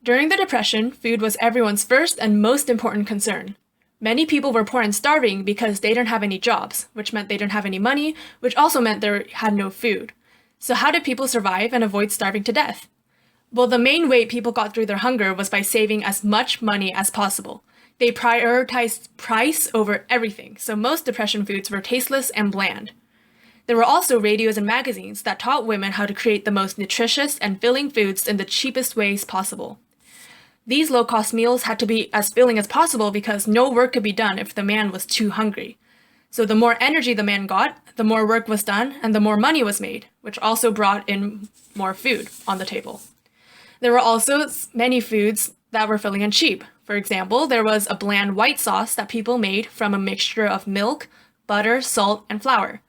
During the Depression, food was everyone's first and most important concern. Many people were poor and starving because they didn't have any jobs, which meant they didn't have any money, which also meant they had no food. So how did people survive and avoid starving to death? Well, the main way people got through their hunger was by saving as much money as possible. They prioritized price over everything, so most Depression foods were tasteless and bland. There were also radios and magazines that taught women how to create the most nutritious and filling foods in the cheapest ways possible. These low-cost meals had to be as filling as possible because no work could be done if the man was too hungry. So the more energy the man got, the more work was done, and the more money was made, which also brought in more food on the table. There were also many foods that were filling and cheap. For example, there was a bland white sauce that people made from a mixture of milk, butter, salt, and flour.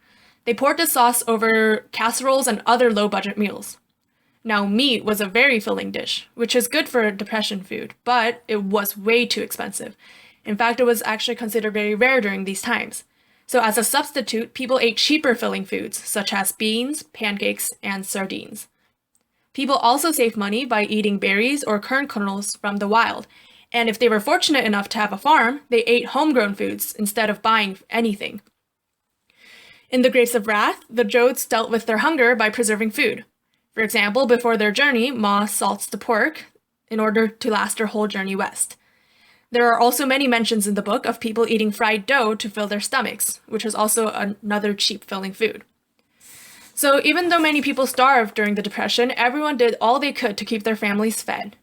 They poured the sauce over casseroles and other low-budget meals. Now, meat was a very filling dish, which is good for a Depression food, but it was way too expensive. In fact, it was actually considered very rare during these times. So as a substitute, people ate cheaper filling foods, such as beans, pancakes, and sardines. People also saved money by eating berries or kern kernels from the wild, and if they were fortunate enough to have a farm, they ate homegrown foods instead of buying anything. In the Grapes of Wrath, the Jodes dealt with their hunger by preserving food. For example, before their journey, Ma salts the pork in order to last their whole journey west. There are also many mentions in the book of people eating fried dough to fill their stomachs, which was also another cheap filling food. So even though many people starved during the Depression, everyone did all they could to keep their families fed.